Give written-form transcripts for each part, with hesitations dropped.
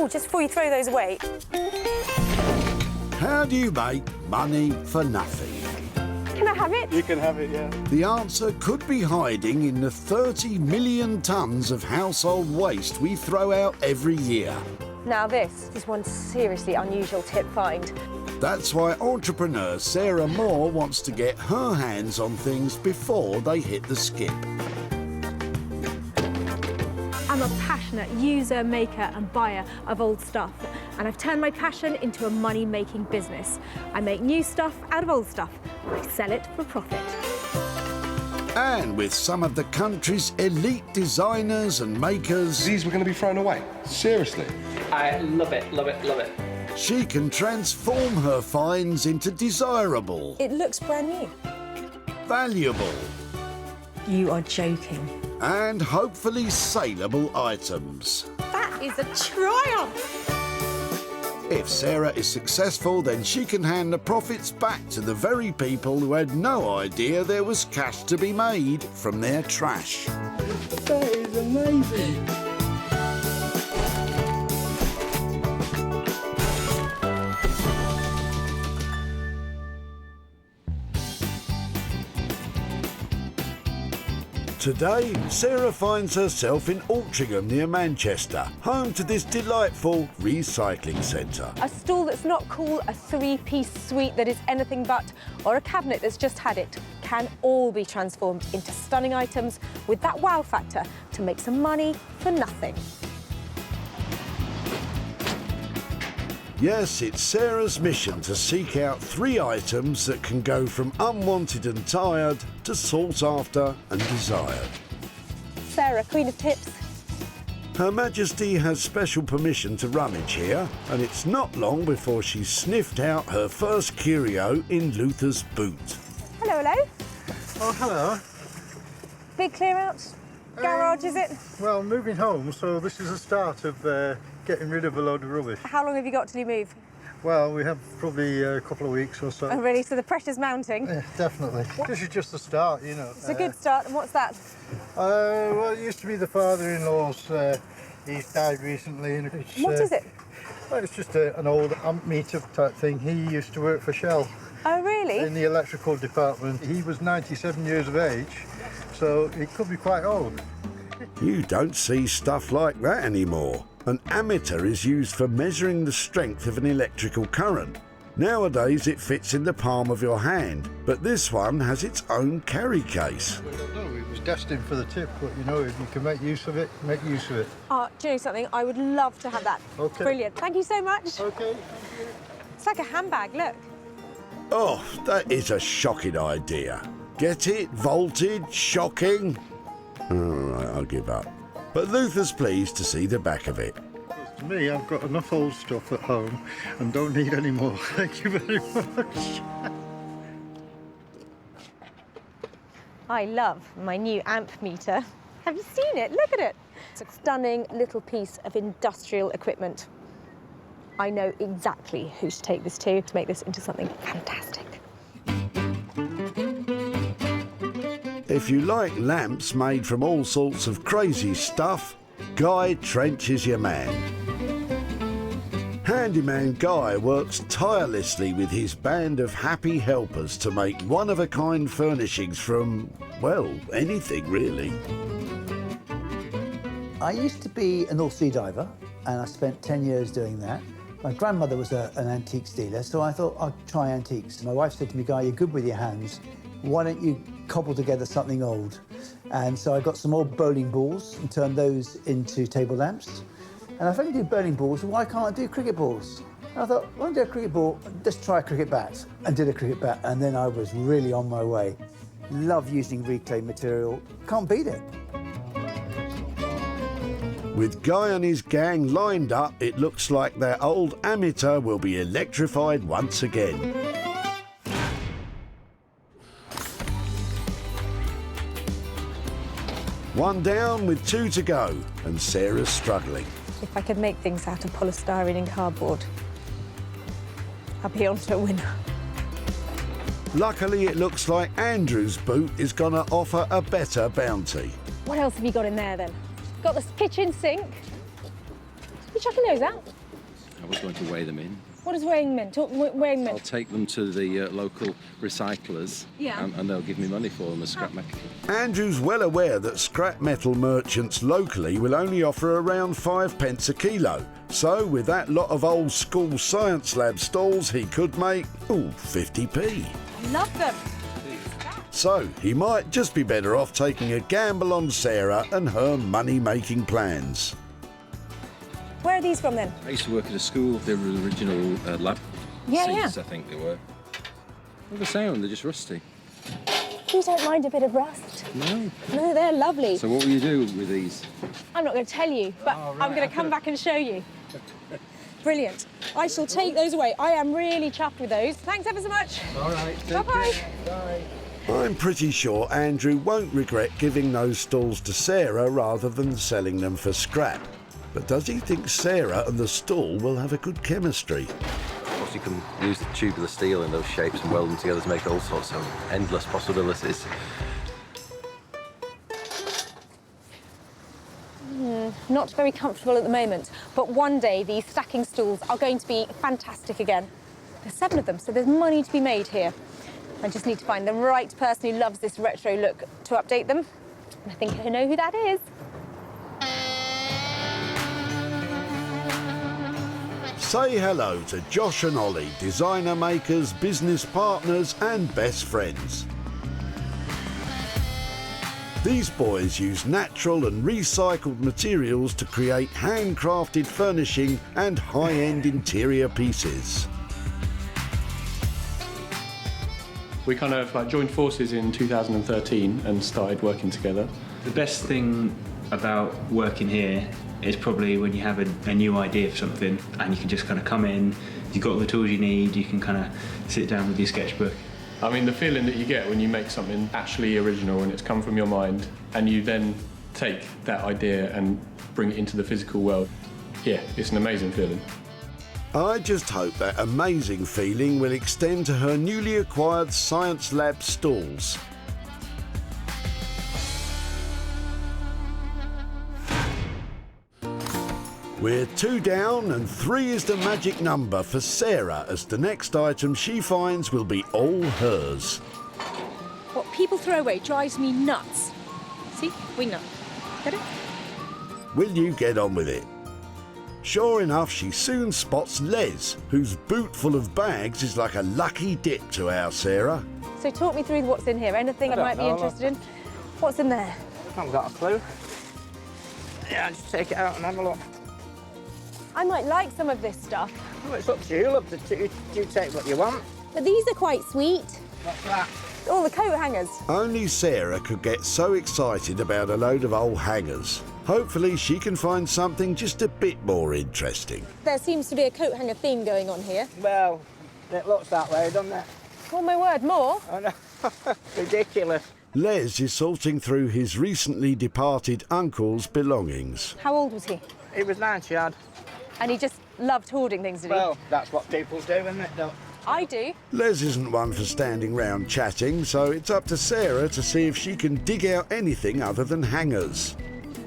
Oh, just before you throw those away. How do you make money for nothing? Can I have it? You can have it, yeah. The answer could be hiding in the 30 million tonnes of household waste we throw out every year. Now this is one seriously unusual tip find. That's why entrepreneur Sarah Moore wants to get her hands on things before they hit the skip. I'm a passionate user, maker and buyer of old stuff, and I've turned my passion into a money-making business. I make new stuff out of old stuff. I sell it for profit. And with some of the country's elite designers and makers, These were going to be thrown away. Seriously. I love it, love it, love it. she can transform her finds into desirable, It looks brand new. valuable, You are joking. and hopefully saleable items. That is a triumph! If Sarah is successful, then she can hand the profits back to the very people who had no idea there was cash to be made from their trash. That is amazing. Today, Sarah finds herself in Altrincham near Manchester, home to this delightful recycling centre. A stool that's not cool, a three-piece suite that is anything but, or a cabinet that's just had it, can all be transformed into stunning items with that wow factor to make some money for nothing. Yes, it's Sarah's mission to seek out 3 items that can go from unwanted and tired to sought after and desired. Sarah, Queen of Tips. Her Majesty has special permission to rummage here, and it's not long before she's sniffed out her first curio in Luther's boot. Hello, hello. Oh, hello. Big clear out. Garage, is it? Well, moving home, so this is the start of getting rid of a load of rubbish. How long have you got till you move? Well, we have probably a couple of weeks or so. Oh, really? So the pressure's mounting? Yeah, definitely. This is just the start, you know. It's a good start. And what's that? Well, it used to be the father-in-law's. He's died recently. And it's, What is it? Well, it's just an old amp meter type thing. He used to work for Shell Oh, really? in the electrical department. He was 97 years of age, so he could be quite old. You don't see stuff like that anymore. An ammeter is used for measuring the strength of an electrical current. Nowadays it fits in the palm of your hand, but this one has its own carry case. No, it was destined for the tip, but you know, if you can make use of it, make use of it. Oh, do you know something? I would love to have that. Okay. Brilliant. Thank you so much. Okay. It's like a handbag, look. Oh, that is a shocking idea. Get it? Vaulted? Shocking? All right, I'll give up. But Luther's pleased to see the back of it. To me, I've got enough old stuff at home and don't need any more. Thank you very much. I love my new amp meter. Have you seen it? Look at it. It's a stunning little piece of industrial equipment. I know exactly who to take this to make this into something fantastic. If you like lamps made from all sorts of crazy stuff, Guy Trench is your man. Handyman Guy works tirelessly with his band of happy helpers to make one-of-a-kind furnishings from, well, anything really. I used to be a North Sea diver, and I spent 10 years doing that. My grandmother was an antiques dealer, so I thought I'd try antiques. My wife said to me, Guy, you're good with your hands. Why don't you cobble together something old? And so I got some old bowling balls and turned those into table lamps. And if I can do bowling balls, why can't I do cricket balls? And I thought, why don't I do a cricket ball? Just try a cricket bat. And did a cricket bat, and then I was really on my way. Love using reclaimed material. Can't beat it. With Guy and his gang lined up, it looks like their old ammeter will be electrified once again. One down with 2 to go, and Sarah's struggling. If I could make things out of polystyrene and cardboard, I'd be on to a winner. Luckily, it looks like Andrew's boot is going to offer a better bounty. What else have you got in there then? Got this kitchen sink. You chucking those out? I was going to weigh them in. What does weighing mean? Weighing mean? I'll take them to the local recyclers, Yeah. and they'll give me money for them as scrap metal. Andrew's well aware that scrap metal merchants locally will only offer around 5p a kilo. So with that lot of old school science lab stalls, he could make, 50p. Love them. So he might just be better off taking a gamble on Sarah and her money-making plans. Where are these from then? I used to work at a school. They were the original lab seats, I think they were. Look at the sound, they're just rusty. You don't mind a bit of rust? No. No, they're lovely. So what will you do with these? I'm not going to tell you, but I'm going to come back and show you. Brilliant. I shall take those away. I am really chuffed with those. Thanks ever so much. All right. Bye-bye. Bye. I'm pretty sure Andrew won't regret giving those stalls to Sarah rather than selling them for scrap. But does he think Sarah and the stall will have a good chemistry? Of course, you can use the tubular steel in those shapes and weld them together to make all sorts of endless possibilities. Not very comfortable at the moment, but one day these stacking stools are going to be fantastic again. There's 7 of them, so there's money to be made here. I just need to find the right person who loves this retro look to update them. And I think I know who that is. Say hello to Josh and Ollie, designer makers, business partners and best friends. These boys use natural and recycled materials to create handcrafted furnishing and high-end interior pieces. We kind of joined forces in 2013 and started working together. The best thing about working here is probably when you have a new idea for something and you can just kind of come in, you've got all the tools you need, you can kind of sit down with your sketchbook. I mean, the feeling that you get when you make something actually original and it's come from your mind and you then take that idea and bring it into the physical world, yeah, it's an amazing feeling. I just hope that amazing feeling will extend to her newly acquired science lab stalls. We're 2 down and 3 is the magic number for Sarah, as the next item she finds will be all hers. What people throw away drives me nuts. See? Wing nut. Get it? Will you get on with it? Sure enough, she soon spots Les, whose boot full of bags is like a lucky dip to our Sarah. So talk me through what's in here. Anything I might be interested in? What's in there? I haven't got a clue. Yeah, just take it out and have a look. I might like some of this stuff. Well, it's up to you, love. You take what you want. But these are quite sweet. What's that? All the coat hangers. Only Sarah could get so excited about a load of old hangers. Hopefully she can find something just a bit more interesting. There seems to be a coat hanger theme going on here. Well, it looks that way, doesn't it? Oh my word, more? I know. Ridiculous. Les is sorting through his recently departed uncle's belongings. How old was he? He was 90 odd. And he just loved hoarding things, did he? Well, that's what people do, isn't it? I do. Les isn't one for standing round chatting, so it's up to Sarah to see if she can dig out anything other than hangers.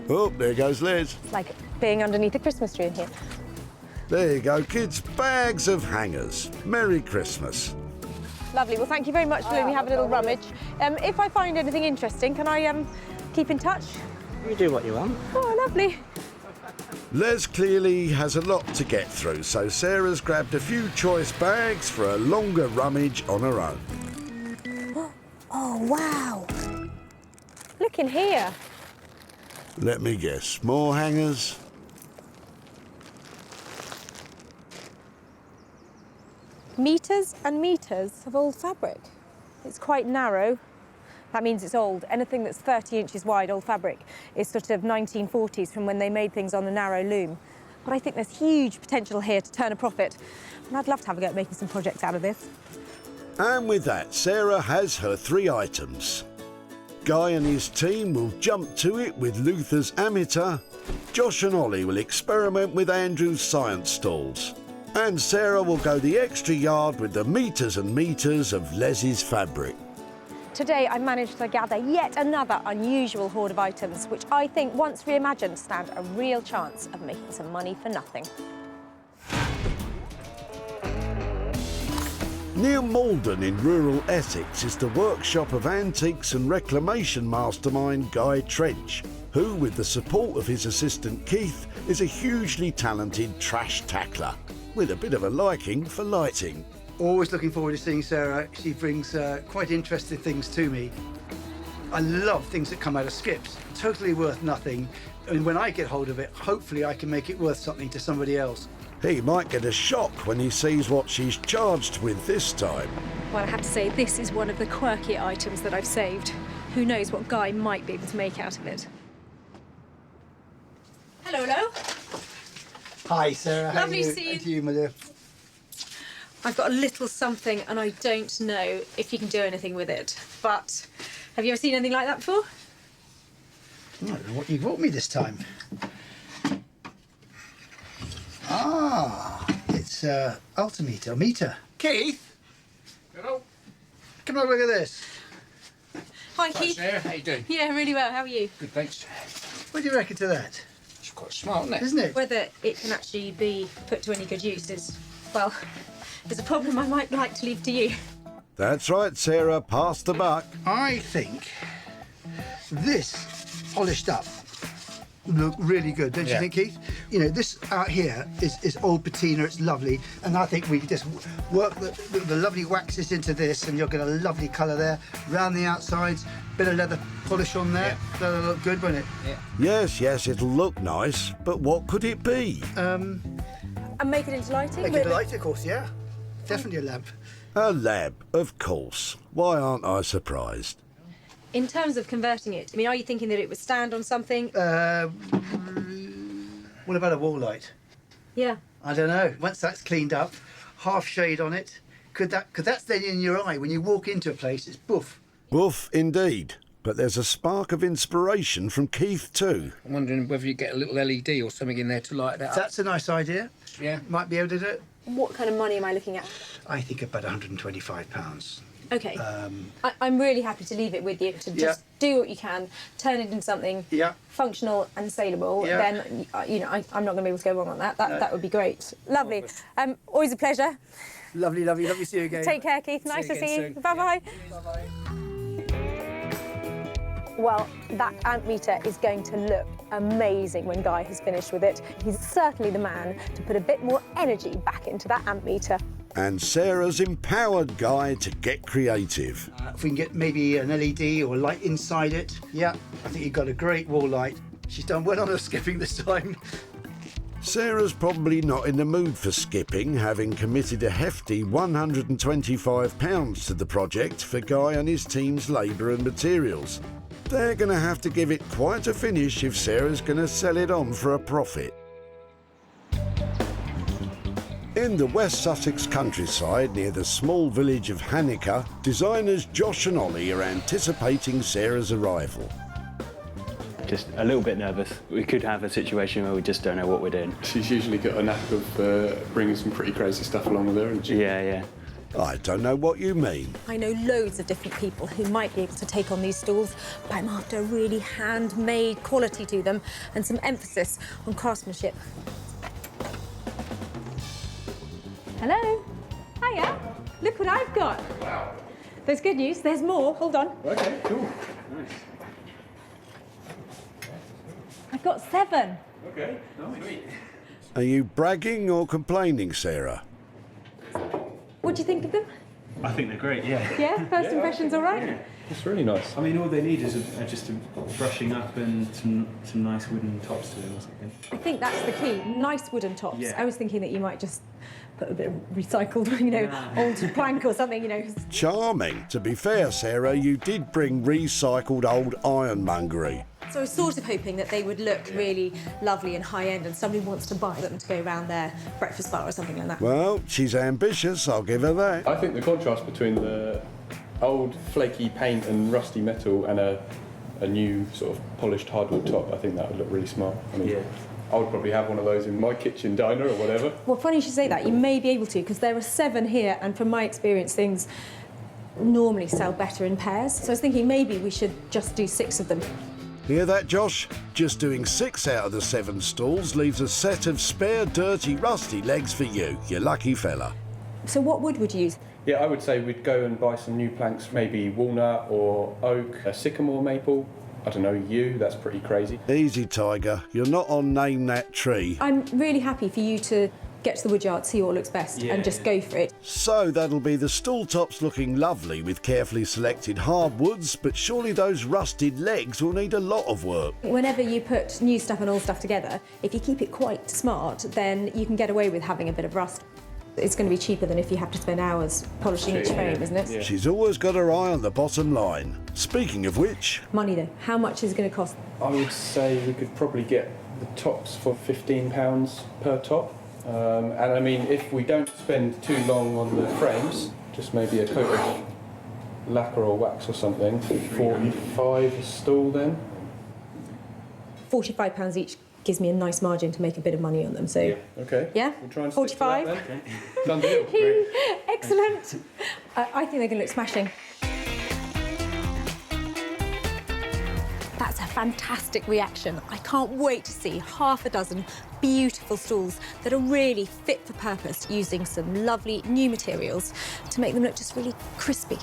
Oh, there goes Les. It's like being underneath a Christmas tree in here. There you go, kids. Bags of hangers. Merry Christmas. Lovely. Well, thank you very much for letting me have a little rummage. If I find anything interesting, can I keep in touch? You do what you want. Oh, lovely. Les clearly has a lot to get through, so Sarah's grabbed a few choice bags for a longer rummage on her own. Oh, wow. Look in here. Let me guess, more hangers? Meters and meters of old fabric. It's quite narrow. That means it's old. Anything that's 30 inches wide, old fabric, is sort of 1940s from when they made things on a narrow loom. But I think there's huge potential here to turn a profit. And I'd love to have a go at making some projects out of this. And with that, Sarah has her 3 items. Guy and his team will jump to it with Luther's ammeter. Josh and Ollie will experiment with Andrew's science stalls. And Sarah will go the extra yard with the meters and meters of Les's fabric. Today I managed to gather yet another unusual hoard of items, which I think, once reimagined, stand a real chance of making some money for nothing. Near Malden in rural Essex is the workshop of antiques and reclamation mastermind Guy Trench, who, with the support of his assistant Keith, is a hugely talented trash tackler with a bit of a liking for lighting. Always looking forward to seeing Sarah. She brings quite interesting things to me. I love things that come out of skips. Totally worth nothing. And when I get hold of it, hopefully I can make it worth something to somebody else. He might get a shock when he sees what she's charged with this time. Well, I have to say, this is one of the quirky items that I've saved. Who knows what Guy might be able to make out of it. Hello, hello. Hi, Sarah. Lovely to see you. And to you, my dear. I've got a little something and I don't know if you can do anything with it, but have you ever seen anything like that before? I don't know what you brought me this time. Ah, it's altimeter, meter. Keith? Hello. Come and have a look at this. Hi, Keith. Sarah, how you doing? Yeah, really well. How are you? Good, thanks. What do you reckon to that? It's quite smart, isn't it? Isn't it? Whether it can actually be put to any good use is, well, there's a problem I might like to leave to you. That's right, Sarah, pass the buck. I think this polished up look really good, don't you think, Keith? You know, this out here is old patina, it's lovely, and I think we could just work the lovely waxes into this and you'll get a lovely colour there. Round the outsides, bit of leather polish on there, that'll look good, won't it? Yes, yes, it'll look nice, but what could it be? And make it into lighting? Make it a light, of course, yeah. Definitely a lamp. A lamp, of course. Why aren't I surprised? In terms of converting it, I mean, are you thinking that it would stand on something? What about a wall light? Yeah. I don't know. Once that's cleaned up, half shade on it, could that's then in your eye when you walk into a place, it's boof. Boof, indeed. But there's a spark of inspiration from Keith too. I'm wondering whether you get a little LED or something in there to light that up. That's a nice idea. Yeah. Might be able to do it. What kind of money am I looking at? I think about £125. Okay. I'm really happy to leave it with you to just do what you can, turn it into something functional and saleable. Then, you know, I'm not going to be able to go wrong on that. That would be great. Lovely. Always a pleasure. Lovely, lovely, lovely to see you again. Take care, Keith. Nice to see you. Bye-bye. Bye-bye. Well, that amp meter is going to look amazing when Guy has finished with it. He's certainly the man to put a bit more energy back into that amp meter. And Sarah's empowered Guy to get creative. If we can get maybe an LED or a light inside it, I think you've got a great wall light. She's done well on her skipping this time. Sarah's probably not in the mood for skipping, having committed a hefty £125 to the project for Guy and his team's labour and materials. They're going to have to give it quite a finish if Sarah's going to sell it on for a profit. In the West Sussex countryside near the small village of Hanica, designers Josh and Ollie are anticipating Sarah's arrival. Just a little bit nervous. We could have a situation where we just don't know what we're doing. She's usually got a knack of bringing some pretty crazy stuff along with her, hasn't she? Yeah. I don't know what you mean. I know loads of different people who might be able to take on these stools, but I'm after a really handmade quality to them and some emphasis on craftsmanship. Hello. Hiya. Look what I've got. Wow. There's good news. There's more. Hold on. Okay, cool. Nice. I've got 7. Okay, nice. Are you bragging or complaining, Sarah? What do you think of them? I think they're great, yeah. Yeah? First impressions all right? Yeah. It's really nice. I mean, all they need is just a brushing up and some nice wooden tops to them or something. I think that's the key. Nice wooden tops. Yeah. I was thinking that you might just put a bit of recycled, old plank or something, Charming. To be fair, Sarah, you did bring recycled old ironmongery. So I was sort of hoping that they would look really lovely and high-end and somebody wants to buy them to go around their breakfast bar or something like that. Well, she's ambitious, I'll give her that. I think the contrast between the old flaky paint and rusty metal and a new sort of polished hardwood top, I think that would look really smart. I mean, I would probably have one of those in my kitchen diner or whatever. Well, funny you should say that. You may be able to, because there are 7 here, and from my experience, things normally sell better in pairs. So I was thinking maybe we should just do 6 of them. Hear that, Josh? Just doing 6 out of the 7 stools leaves a set of spare, dirty, rusty legs for you lucky fella. So what wood would you use? Yeah, I would say we'd go and buy some new planks, maybe walnut or oak, a sycamore maple. I don't know, yew, that's pretty crazy. Easy, Tiger. You're not on Name That Tree. I'm really happy for you to get to the woodyard, see what looks best, and just go for it. So that'll be the stool tops looking lovely with carefully selected hardwoods, but surely those rusted legs will need a lot of work. Whenever you put new stuff and old stuff together, if you keep it quite smart, then you can get away with having a bit of rust. It's going to be cheaper than if you have to spend hours polishing each frame, isn't it? Yeah. She's always got her eye on the bottom line. Speaking of which... Money though, how much is it going to cost? I would say we could probably get the tops for £15 per top. And I mean, if we don't spend too long on the frames, just maybe a coat of lacquer or wax or something, 45 a stool then. £45 each gives me a nice margin to make a bit of money on them. So yeah, okay. Yeah, we'll try and 45. Stick to that then. Done deal. Great. Excellent. I think they're going to look smashing. That's a fantastic reaction. I can't wait to see half a dozen beautiful stools that are really fit for purpose, using some lovely new materials to make them look just really crispy.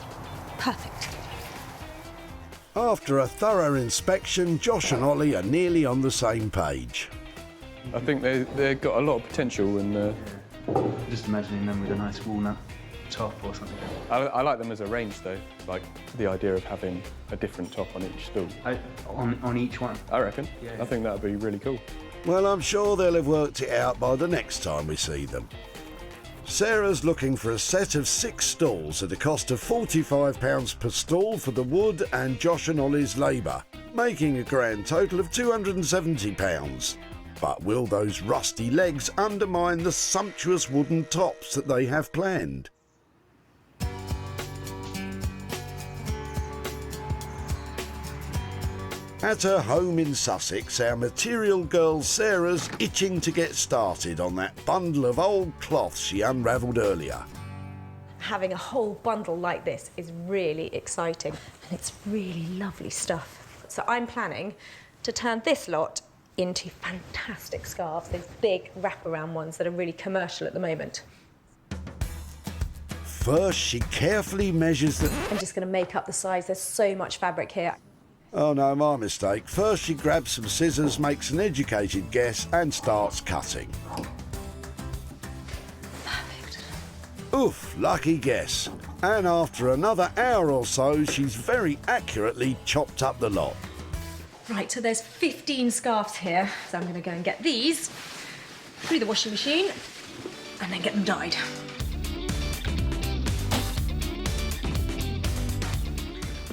Perfect. After a thorough inspection, Josh and Ollie are nearly on the same page. I think they've got a lot of potential and... Just imagining them with a nice walnut top or something. I like them as a range though, like the idea of having a different top on each stool. On each one? I reckon. Yeah. I think that would be really cool. Well, I'm sure they'll have worked it out by the next time we see them. Sarah's looking for a set of 6 stools at a cost of £45 per stall for the wood and Josh and Ollie's labour, making a grand total of £270. But will those rusty legs undermine the sumptuous wooden tops that they have planned? At her home in Sussex, our material girl Sarah's itching to get started on that bundle of old cloth she unravelled earlier. Having a whole bundle like this is really exciting, and it's really lovely stuff. So I'm planning to turn this lot into fantastic scarves, those big wraparound ones that are really commercial at the moment. First, she carefully measures the... I'm just going to make up the size. There's so much fabric here. Oh no, my mistake. First she grabs some scissors, makes an educated guess and starts cutting. Perfect. Oof, lucky guess. And after another hour or so, she's very accurately chopped up the lot. Right, so there's 15 scarves here. So I'm going to go and get these through the washing machine and then get them dyed.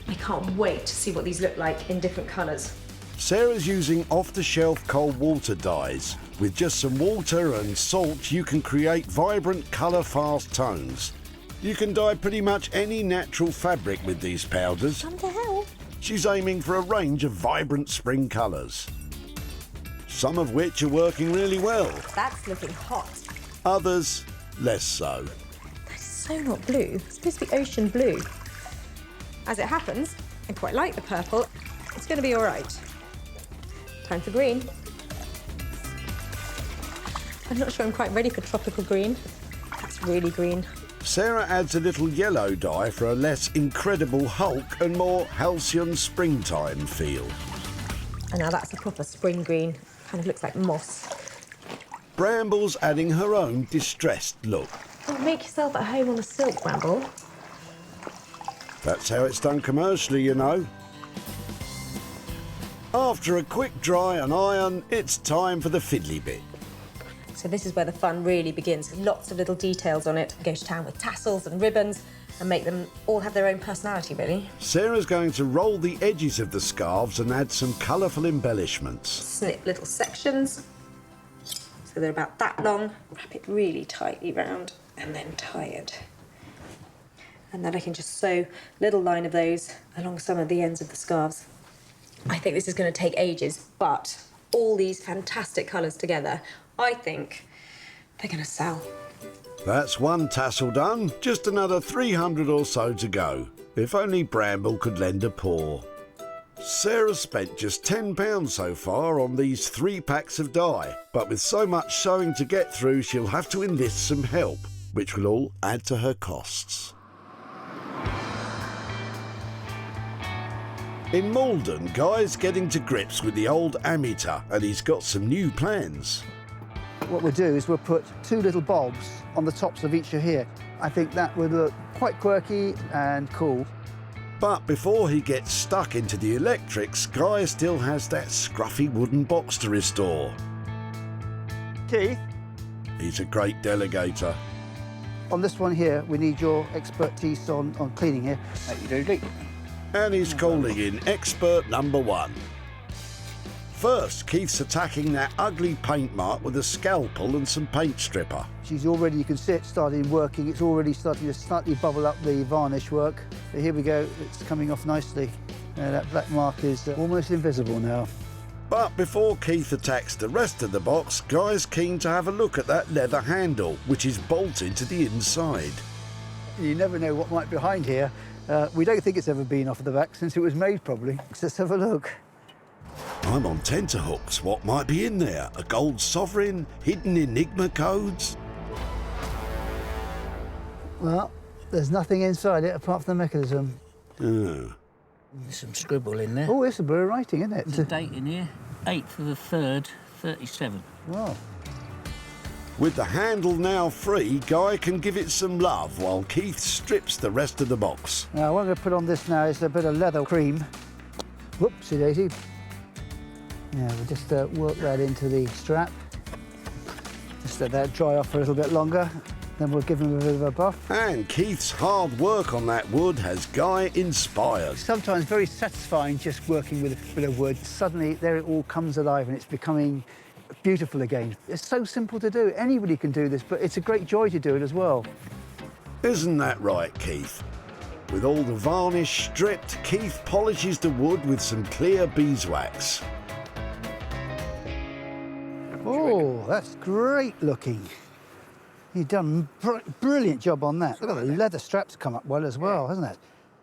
I can't wait to see what these look like in different colours. Sarah's using off-the-shelf cold water dyes. With just some water and salt, you can create vibrant, colour-fast tones. You can dye pretty much any natural fabric with these powders. What the hell? She's aiming for a range of vibrant spring colours, some of which are working really well. That's looking hot. Others, less so. That's so not blue. It's supposed to be ocean blue. As it happens, I quite like the purple. It's going to be all right. Time for green. I'm not sure I'm quite ready for tropical green. That's really green. Sarah adds a little yellow dye for a less incredible Hulk and more halcyon springtime feel. And now that's a proper spring green. Kind of looks like moss. Bramble's adding her own distressed look. Oh, make yourself at home on the silk, Bramble. That's how it's done commercially, you know. After a quick dry and iron, it's time for the fiddly bit. So this is where the fun really begins. Lots of little details on it. Go to town with tassels and ribbons and make them all have their own personality, really. Sarah's going to roll the edges of the scarves and add some colourful embellishments. Snip little sections. So they're about that long. Wrap it really tightly round and then tie it. And then I can just sew a little line of those along some of the ends of the scarves. I think this is going to take ages, but all these fantastic colours together, I think they're going to sell. That's one tassel done, just another 300 or so to go. If only Bramble could lend a paw. Sarah spent just £10 so far on these 3 packs of dye, but with so much sewing to get through, she'll have to enlist some help, which will all add to her costs. In Malden, Guy's getting to grips with the old ammeter, and he's got some new plans. What we'll do is we'll put 2 little bulbs on the tops of each of here. I think that would look quite quirky and cool. But before he gets stuck into the electrics, Guy still has that scruffy wooden box to restore. Keith? He's a great delegator. On this one here, we need your expertise on cleaning here. And he's calling in expert number 1. First, Keith's attacking that ugly paint mark with a scalpel and some paint stripper. She's already, you can see it starting working. It's already starting to slightly bubble up the varnish work. So here we go, it's coming off nicely. That black mark is almost invisible now. But before Keith attacks the rest of the box, Guy's keen to have a look at that leather handle, which is bolted to the inside. You never know what might be behind here. We don't think it's ever been off of the back since it was made, probably. Let's have a look. I'm on tenterhooks. What might be in there? A gold sovereign? Hidden Enigma codes? Well, there's nothing inside it apart from the mechanism. Oh. There's some scribble in there. Oh, it's a bit of writing, isn't it? There's a date in here, 8th of the 3rd, 37. Wow. With the handle now free, Guy can give it some love while Keith strips the rest of the box. Now, what I'm going to put on this now is a bit of leather cream. Whoopsie daisy. Yeah, we'll just work that into the strap. Just let that dry off for a little bit longer. Then we'll give him a bit of a buff. And Keith's hard work on that wood has Guy inspired. Sometimes very satisfying just working with a bit of wood. Suddenly, there it all comes alive and it's becoming beautiful again. It's so simple to do. Anybody can do this, but it's a great joy to do it as well. Isn't that right, Keith? With all the varnish stripped, Keith polishes the wood with some clear beeswax. Oh, that's great looking. You've done a brilliant job on that. Look at the leather straps come up well as well, hasn't it?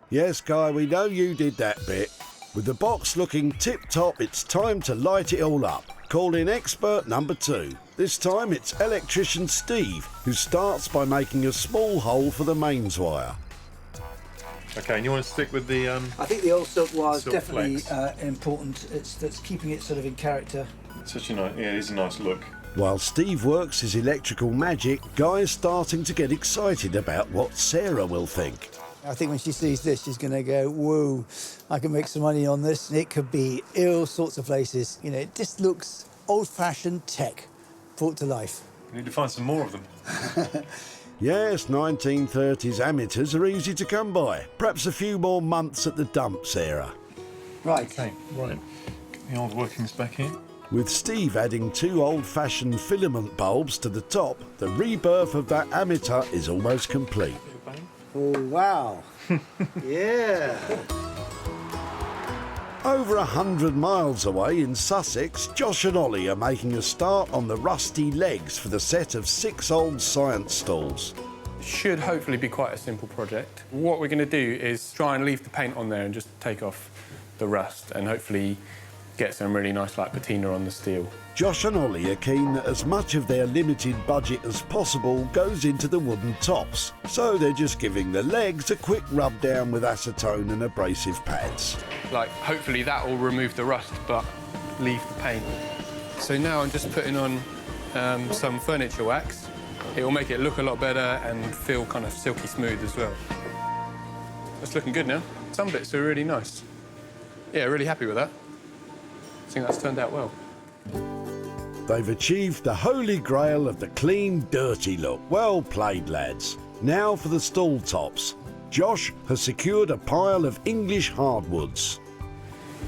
Yes, Guy, we know you did that bit. With the box looking tip-top, it's time to light it all up. Call in expert number 2. This time it's electrician Steve, who starts by making a small hole for the mains wire. OK, and you want to stick with the... I think the old silk wire is silk definitely flex. important. That's keeping it sort of in character. Such a nice... Yeah, it is a nice look. While Steve works his electrical magic, Guy's starting to get excited about what Sarah will think. I think when she sees this, she's going to go, whoa, I can make some money on this. It could be all sorts of places. You know, it just looks old-fashioned tech brought to life. We need to find some more of them. Yes, 1930s amateurs are easy to come by. Perhaps a few more months at the dump, Sarah. Right. OK, right. Get the old workings back in. With Steve adding 2 old-fashioned filament bulbs to the top, the rebirth of that ammeter is almost complete. Oh, wow. Yeah. Over 100 miles away in Sussex, Josh and Ollie are making a start on the rusty legs for the set of 6 old science stools. Should hopefully be quite a simple project. What we're going to do is try and leave the paint on there and just take off the rust and hopefully get some really nice like patina on the steel. Josh and Ollie are keen that as much of their limited budget as possible goes into the wooden tops, so they're just giving the legs a quick rub down with acetone and abrasive pads. Like, hopefully that will remove the rust, but leave the paint. So now I'm just putting on some furniture wax. It will make it look a lot better and feel kind of silky smooth as well. It's looking good now. Some bits are really nice. Yeah, really happy with that. I think that's turned out well. They've achieved the holy grail of the clean, dirty look. Well played, lads. Now for the stool tops. Josh has secured a pile of English hardwoods.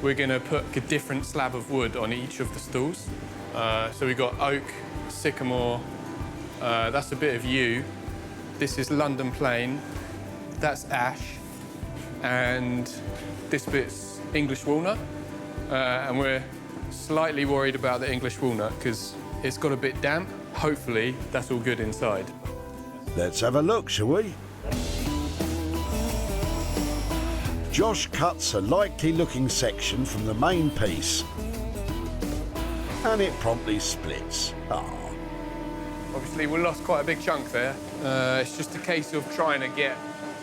We're going to put a different slab of wood on each of the stools. So we've got oak, sycamore, that's a bit of yew. This is London plane, that's ash, and this bit's English walnut. And we're slightly worried about the English walnut because it's got a bit damp. Hopefully, that's all good inside. Let's have a look, shall we? Josh cuts a likely looking section from the main piece and it promptly splits. Obviously we lost quite a big chunk there. It's just a case of trying to get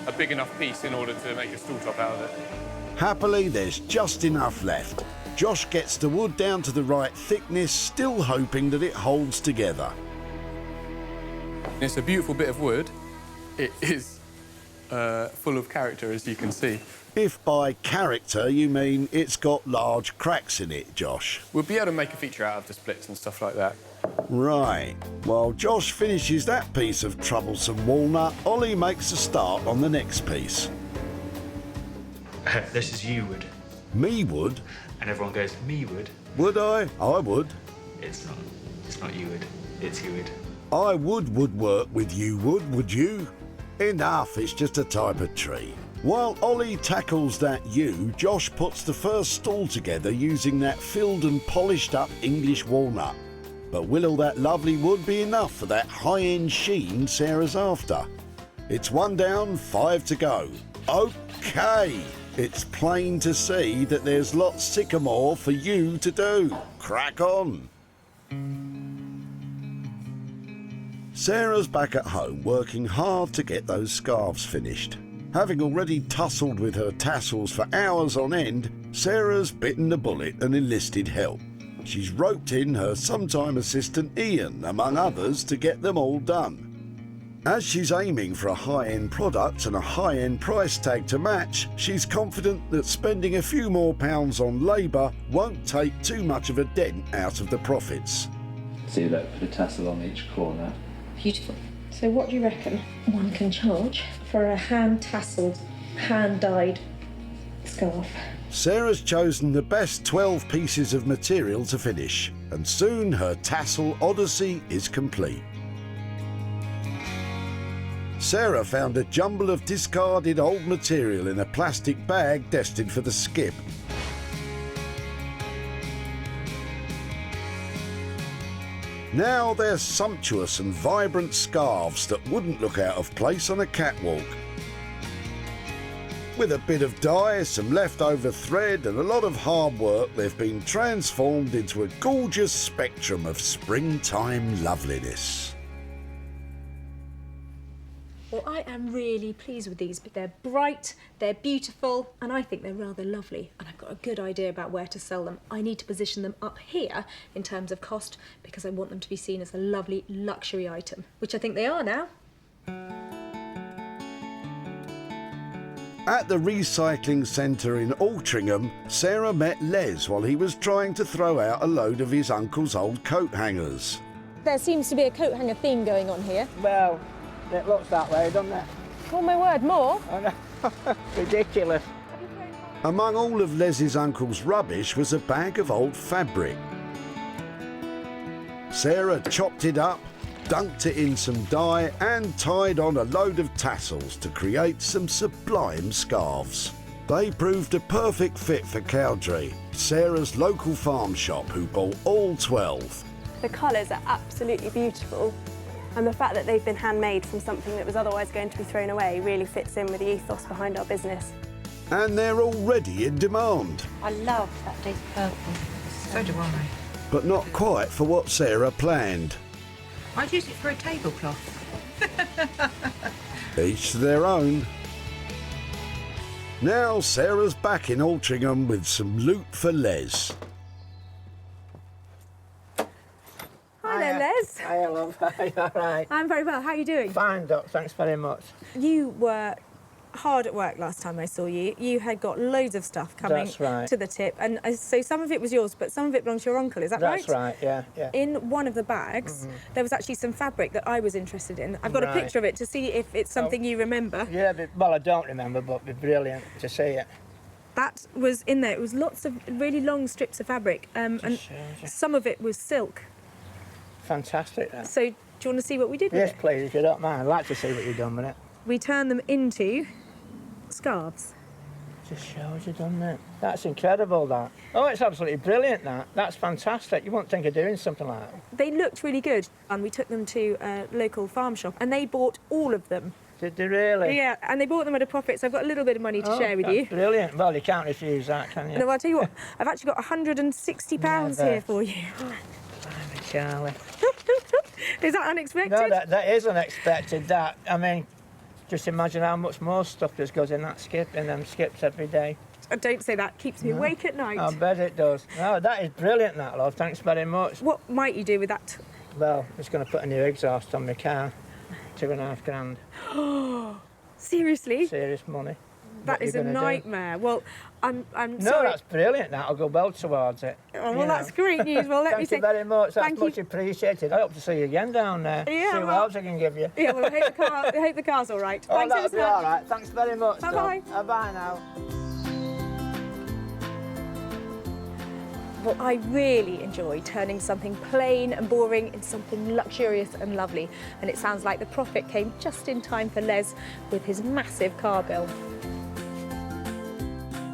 a big enough piece in order to make a stool top out of it. Happily, there's just enough left. Josh gets the wood down to the right thickness, still hoping that it holds together. It's a beautiful bit of wood. It is full of character, as you can see. If by character you mean it's got large cracks in it, Josh. We'll be able to make a feature out of the splits and stuff like that. Right. While Josh finishes that piece of troublesome walnut, Ollie makes a start on the next piece. This is you wood. Me wood? And everyone goes, me wood. Would I? I would. It's not. It's not you wood. It's you wood. I would work with you would you? Enough, it's just a type of tree. While Ollie tackles that yew, Josh puts the first stool together using that filled and polished up English walnut. But will all that lovely wood be enough for that high-end sheen Sarah's after? It's 1 down, 5 to go. OK, it's plain to see that there's lots sycamore for you to do. Crack on. Sarah's back at home working hard to get those scarves finished. Having already tussled with her tassels for hours on end, Sarah's bitten the bullet and enlisted help. She's roped in her sometime assistant Ian, among others, to get them all done. As she's aiming for a high-end product and a high-end price tag to match, she's confident that spending a few more pounds on labour won't take too much of a dent out of the profits. See, look, put a tassel on each corner. Beautiful. So what do you reckon one can charge for a hand-tasseled, hand-dyed scarf? Sarah's chosen the best 12 pieces of material to finish, and soon her tassel odyssey is complete. Sarah found a jumble of discarded old material in a plastic bag destined for the skip. Now they're sumptuous and vibrant scarves that wouldn't look out of place on a catwalk. With a bit of dye, some leftover thread and a lot of hard work, they've been transformed into a gorgeous spectrum of springtime loveliness. Well, I am really pleased with these, but they're bright, they're beautiful, and I think they're rather lovely. And I've got a good idea about where to sell them. I need to position them up here in terms of cost because I want them to be seen as a lovely luxury item, which I think they are now. At the recycling centre in Altrincham, Sarah met Les while he was trying to throw out a load of his uncle's old coat hangers. There seems to be a coat hanger theme going on here. Well, it looks that way, doesn't it? Oh my word, more? Oh, no. Ridiculous. Among all of Les's uncle's rubbish was a bag of old fabric. Sarah chopped it up, dunked it in some dye and tied on a load of tassels to create some sublime scarves. They proved a perfect fit for Cowdrey, Sarah's local farm shop, who bought all 12. The colours are absolutely beautiful, and the fact that they've been handmade from something that was otherwise going to be thrown away really fits in with the ethos behind our business. And they're already in demand. I love that deep purple. So do I. But not quite for what Sarah planned. I'd use it for a tablecloth. Each to their own. Now Sarah's back in Altrincham with some loot for Les. Hi there, Les. Hi, love. Hi, all right. I'm very well. How are you doing? Fine, Doc. Thanks very much. You were hard at work last time I saw you. You had got loads of stuff coming That's right. to the tip, and so some of it was yours, but some of it belonged to your uncle. Is that right? That's right. Yeah, yeah. In one of the bags, there was actually some fabric that I was interested in. I've got a picture of it to see if it's something you remember. Yeah, well, I don't remember, but it'd be brilliant to see it. That was in there. It was lots of really long strips of fabric, and some of it was silk. Fantastic, then. So, do you want to see what we did with it? Yes, please, if you don't mind. I'd like to see what you've done with it. We turned them into scarves. Just shows you, doesn't it? That's incredible, that. Oh, it's absolutely brilliant, that. That's fantastic. You wouldn't think of doing something like that. They looked really good, and we took them to a local farm shop, and they bought all of them. Did they really? Yeah, and they bought them at a profit, so I've got a little bit of money to share with you. Brilliant. Well, you can't refuse that, can you? No, I'll tell you what, I've actually got £160 here for you. Blimey, Charlie. Is that unexpected? No, that is unexpected, that. I mean, just imagine how much more stuff just goes in that skip, in them skips every day. Don't say that. Keeps me awake at night. I bet it does. No, that is brilliant, that, love. Thanks very much. What might you do with that? Well, I'm just going to put a new exhaust on my car. £2.5 grand. Seriously? Serious money. That is a nightmare. Well, I'm no, sorry. That's brilliant. That'll go well towards it. Oh, well, that's great news. Well, let me say thank you very much. That's thank much you. appreciated. I hope to see you again down there. Yeah, see what else I can give you. Yeah, well, I hope the car's all right. Oh, Thanks that'll so be much. all right. Thanks very much. Bye-bye. Bye-bye now. Well, I really enjoy turning something plain and boring into something luxurious and lovely. And it sounds like the profit came just in time for Les with his massive car bill.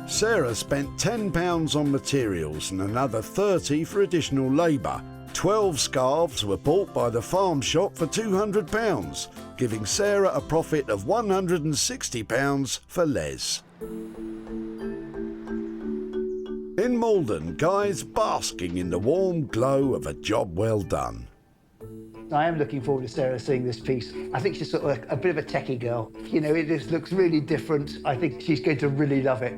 Sarah spent £10 on materials and another £30 for additional labour. 12 scarves were bought by the farm shop for £200, giving Sarah a profit of £160 for Les. In Malden, Guy's basking in the warm glow of a job well done. I am looking forward to Sarah seeing this piece. I think she's sort of a bit of a techie girl. You know, it just looks really different. I think she's going to really love it.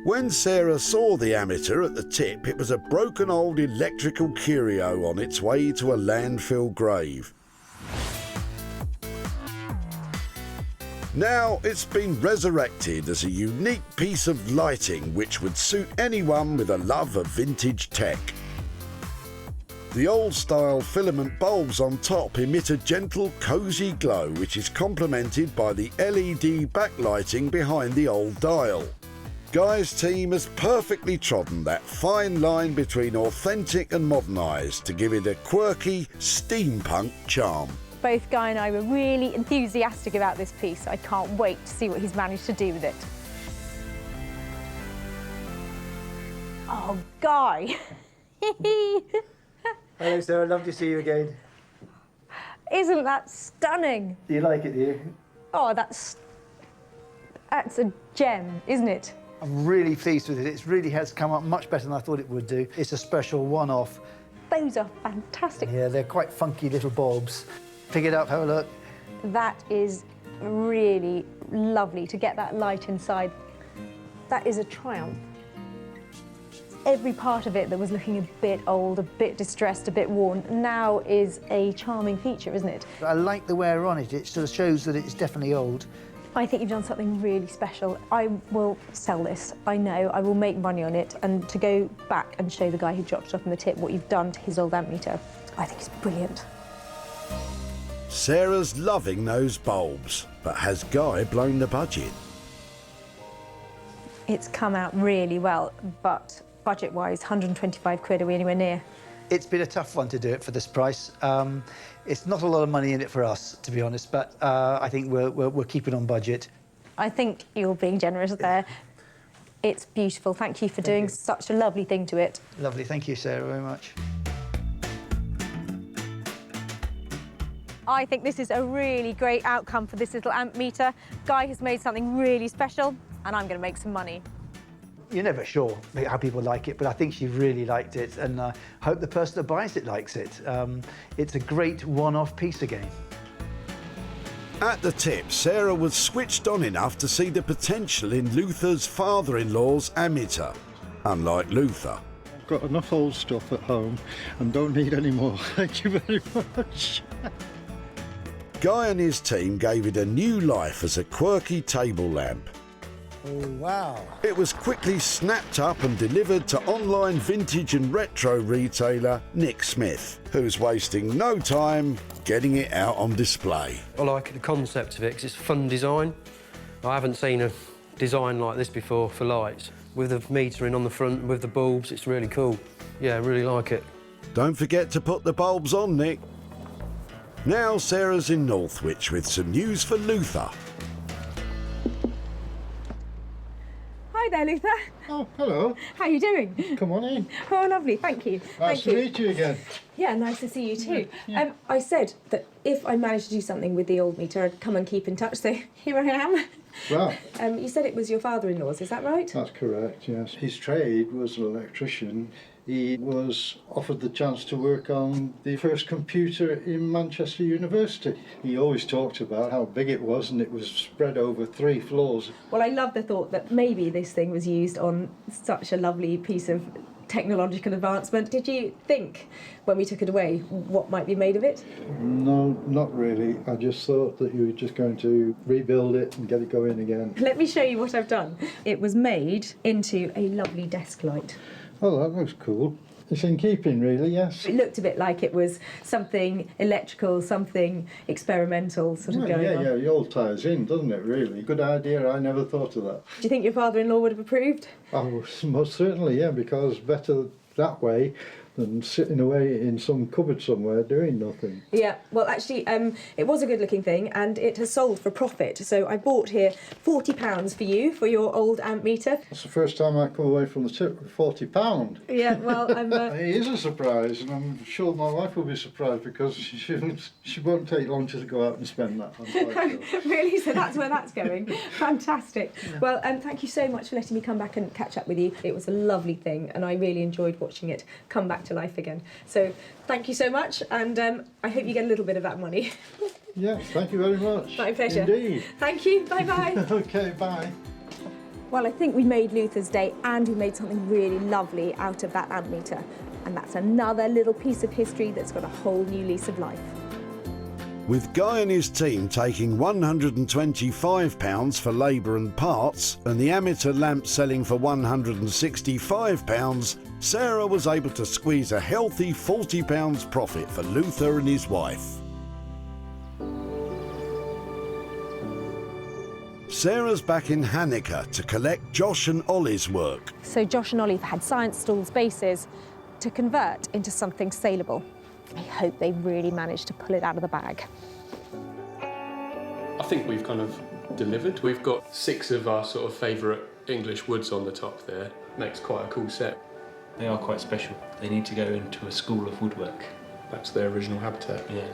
When Sarah saw the amateur at the tip, it was a broken old electrical curio on its way to a landfill grave. Now it's been resurrected as a unique piece of lighting which would suit anyone with a love of vintage tech. The old-style filament bulbs on top emit a gentle, cosy glow which is complemented by the LED backlighting behind the old dial. Guy's team has perfectly trodden that fine line between authentic and modernised to give it a quirky, steampunk charm. Both Guy and I were really enthusiastic about this piece. I can't wait to see what he's managed to do with it. Oh, Guy! Hello, Sarah. Lovely to see you again. Isn't that stunning? Do you like it, do you? Oh, that's a gem, isn't it? I'm really pleased with it. It really has come up much better than I thought it would do. It's a special one-off. Those are fantastic. Yeah, they're quite funky little bulbs. Pick it up, have a look. That is really lovely to get that light inside. That is a triumph. Every part of it that was looking a bit old, a bit distressed, a bit worn, now is a charming feature, isn't it? I like the wear on it. It sort of shows that it's definitely old. I think you've done something really special. I will sell this. I know I will make money on it, and to go back and show the guy who dropped it off in the tip what you've done to his old amp meter, I think it's brilliant. Sarah's loving those bulbs, but has Guy blown the budget? It's come out really well, but budget-wise, 125 quid, are we anywhere near? It's been a tough one to do it for this price. It's not a lot of money in it for us, to be honest, but I think we're keeping on budget. I think you're being generous there. It's beautiful. Thank you for doing such a lovely thing to it. Lovely. Thank you, Sarah, very much. I think this is a really great outcome for this little amp meter. Guy has made something really special, and I'm going to make some money. You're never sure how people like it, but I think she really liked it, and I hope the person that buys it likes it. It's a great one-off piece again. At the tip, Sarah was switched on enough to see the potential in Luther's father-in-law's ammeter. Unlike Luther. I've got enough old stuff at home and don't need any more. Thank you very much. Guy and his team gave it a new life as a quirky table lamp. Oh, wow. It was quickly snapped up and delivered to online vintage and retro retailer Nick Smith, who's wasting no time getting it out on display. I like the concept of it because it's a fun design. I haven't seen a design like this before for lights. With the metering on the front, with the bulbs, it's really cool. Yeah, I really like it. Don't forget to put the bulbs on, Nick. Now Sarah's in Northwich with some news for Luther. there, Luther. Oh, hello. How are you doing? Come on in. Oh, lovely, thank you. Nice to meet you again. Yeah, nice to see you too. I said that if I managed to do something with the old meter, I'd come and keep in touch, so here I am. Well, you said it was your father-in-law's, is that right? that's correct, yes. His trade was an electrician. He was offered the chance to work on the first computer in Manchester University. He always talked about how big it was, and it was spread over 3 floors. Well, I love the thought that maybe this thing was used on such a lovely piece of technological advancement. Did you think, when we took it away, what might be made of it? No, not really. I just thought that you were just going to rebuild it and get it going again. Let me show you what I've done. It was made into a lovely desk light. Oh, that looks cool. It's in keeping, really, yes. It looked a bit like it was something electrical, something experimental sort of going on. Yeah, it all ties in, doesn't it, really? Good idea, I never thought of that. Do you think your father-in-law would have approved? Oh, most certainly, yeah, because better that way than sitting away in some cupboard somewhere doing nothing. Yeah, well, actually, it was a good-looking thing, and it has sold for profit. So I bought here £40 for you for your old amp meter. That's the first time I come away from the tip with £40. Yeah, well, I'm... It is a surprise, and I'm sure my wife will be surprised because she won't take long to go out and spend that. I'm quite sure. Really? So that's where that's going? Fantastic. Yeah. Well, thank you so much for letting me come back and catch up with you. It was a lovely thing, and I really enjoyed watching it come back to life again. So thank you so much, and I hope you get a little bit of that money. Yes, thank you very much. My pleasure. Indeed. Thank you. Bye-bye. Okay, bye. Well, I think we made Luther's day, and we made something really lovely out of that amp meter. And that's another little piece of history that's got a whole new lease of life. With Guy and his team taking £125 for labour and parts, and the amateur lamp selling for £165, Sarah was able to squeeze a healthy £40 profit for Luther and his wife. Sarah's back in Hanukkah to collect Josh and Ollie's work. So Josh and Ollie have had science stools bases to convert into something saleable. I hope they really managed to pull it out of the bag. I think we've kind of delivered. We've got 6 of our sort of favourite English woods on the top there. Makes quite a cool set. They are quite special. They need to go into a school of woodwork. That's their original habitat. Yeah.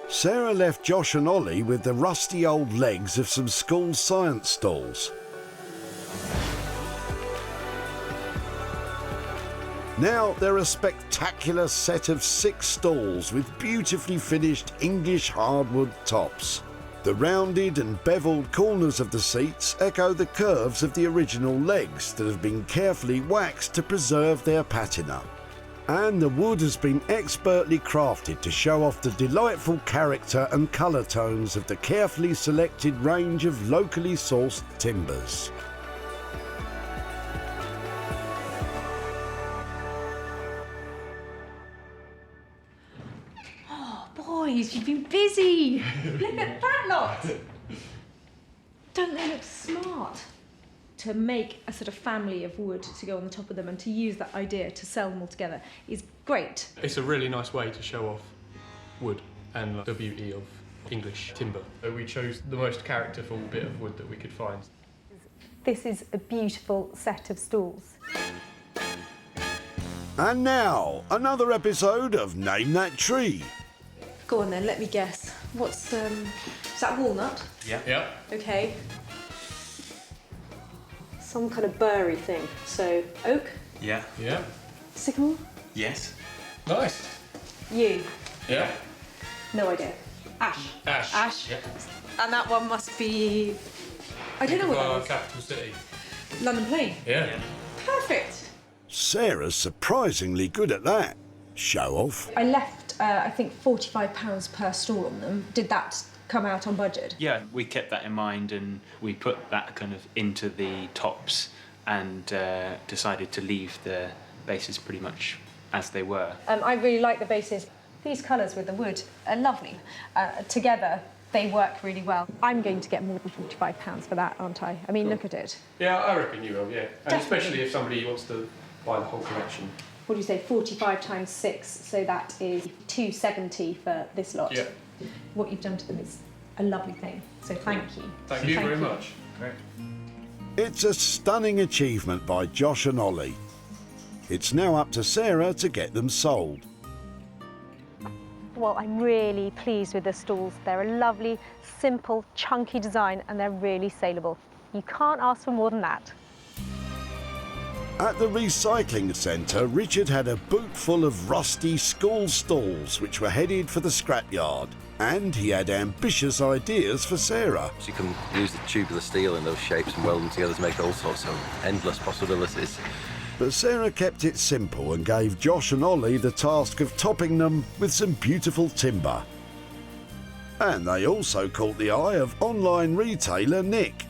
Sarah left Josh and Ollie with the rusty old legs of some school science stalls. Now they're a spectacular set of 6 stalls with beautifully finished English hardwood tops. The rounded and bevelled corners of the seats echo the curves of the original legs that have been carefully waxed to preserve their patina. And the wood has been expertly crafted to show off the delightful character and colour tones of the carefully selected range of locally sourced timbers. Boys, you've been busy. Look at that lot. Don't they look smart? To make a sort of family of wood to go on the top of them and to use that idea to sell them all together is great. It's a really nice way to show off wood and the beauty of English timber. So we chose the most characterful bit of wood that we could find. This is a beautiful set of stools. And now, another episode of Name That Tree. Go on then, let me guess. What's, is that walnut? Yeah. Yeah. Okay. Some kind of burry thing. So, oak? Yeah. Yeah. Sycamore? Yes. Nice. Yew? Yeah. No idea. Ash? Ash. Ash? Yep. And that one must be... I don't know what that is. Capital city. London Plain? Yeah. Perfect. Sarah's surprisingly good at that. Show off. I left, I think, £45 per stall on them. Did that come out on budget? Yeah, we kept that in mind and we put that kind of into the tops and decided to leave the bases pretty much as they were. I really like the bases. These colours with the wood are lovely. Together, they work really well. I'm going to get more than £45 for that, aren't I? I mean, Cool. Look at it. Yeah, I reckon you will, yeah. And Definitely. especially if somebody wants to buy the whole collection. What do you say, 45 times 6, so that is £270 for this lot. Yeah. What you've done to them is a lovely thing, so thank you. Thank you very much. It's a stunning achievement by Josh and Ollie. It's now up to Sarah to get them sold. Well, I'm really pleased with the stools. They're a lovely, simple, chunky design, and they're really saleable. You can't ask for more than that. At the recycling centre, Richard had a boot full of rusty school stools which were headed for the scrapyard. And he had ambitious ideas for Sarah. So you can use the tubular steel in those shapes and weld them together to make all sorts of endless possibilities. But Sarah kept it simple and gave Josh and Ollie the task of topping them with some beautiful timber. And they also caught the eye of online retailer Nick.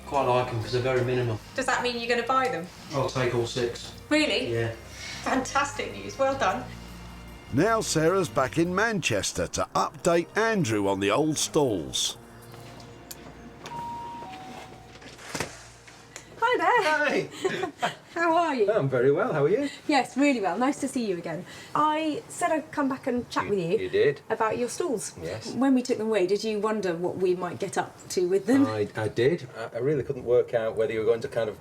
Quite like them because they're very minimal. Does that mean you're going to buy them? I'll take all 6. Really? Yeah. Fantastic news. Well done. Now Sarah's back in Manchester to update Andrew on the old stalls. Hi there. Hi. How are you? I'm very well, how are you? Yes, really well. Nice to see you again. I said I'd come back and chat with you. You did? About your stools. Yes. When we took them away, did you wonder what we might get up to with them? I did. I really couldn't work out whether you were going to kind of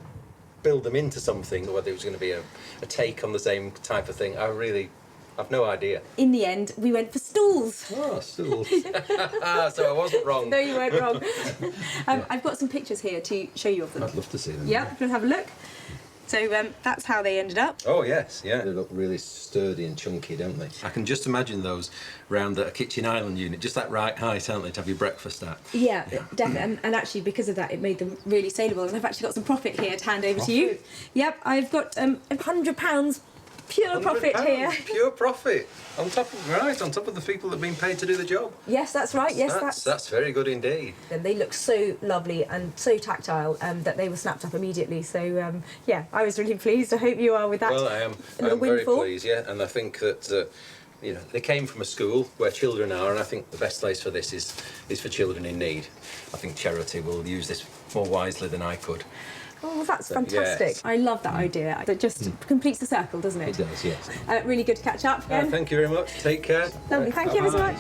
build them into something or whether it was going to be a take on the same type of thing. I've no idea. In the end, we went for stools. Oh, stools. So I wasn't wrong. No, you weren't wrong. I've got some pictures here to show you of them. I'd love to see them. Yeah, you want to have a look? So that's how they ended up. Oh, yes, yeah. They look really sturdy and chunky, don't they? I can just imagine those round a kitchen island unit, just that right height, aren't they, to have your breakfast at? Yeah, definitely. And actually, because of that, it made them really saleable. And I've actually got some profit here to hand over to you. Yep, I've got £100 pure profit here. Pure profit. On top of the people that have been paid to do the job. Yes, that's right. Yes, that's very good indeed. And they look so lovely and so tactile that they were snapped up immediately. So yeah, I was really pleased. I hope you are with that. Well, I am. I'm very pleased. Yeah, and I think that you know, they came from a school where children are, and I think the best place for this is for children in need. I think charity will use this more wisely than I could. Oh, well, that's fantastic. Yes. I love that idea. That just completes the circle, doesn't it? It does, yes. Really good to catch up again. Thank you very much. Take care. Lovely. Thank you ever so much.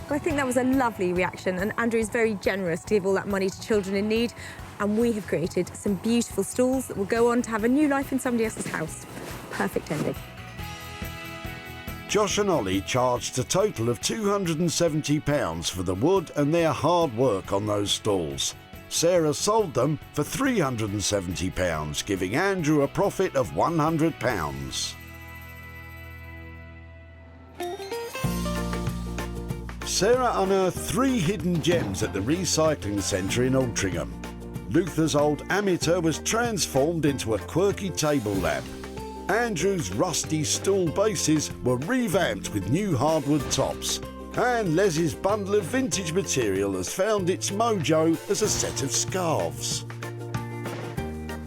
Well, I think that was a lovely reaction, and Andrew is very generous to give all that money to children in need, and we have created some beautiful stools that will go on to have a new life in somebody else's house. Perfect ending. Josh and Ollie charged a total of £270 for the wood and their hard work on those stalls. Sarah sold them for £370, giving Andrew a profit of £100. Sarah unearthed 3 hidden gems at the recycling centre in Altrincham. Luther's old Amateur was transformed into a quirky table lamp. Andrew's rusty stool bases were revamped with new hardwood tops. And Les's bundle of vintage material has found its mojo as a set of scarves.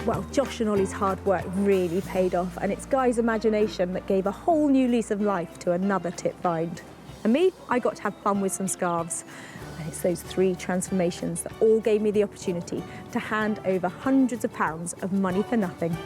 Well, Josh and Ollie's hard work really paid off, and it's Guy's imagination that gave a whole new lease of life to another tip find. And me, I got to have fun with some scarves. And it's those 3 transformations that all gave me the opportunity to hand over hundreds of pounds of money for nothing.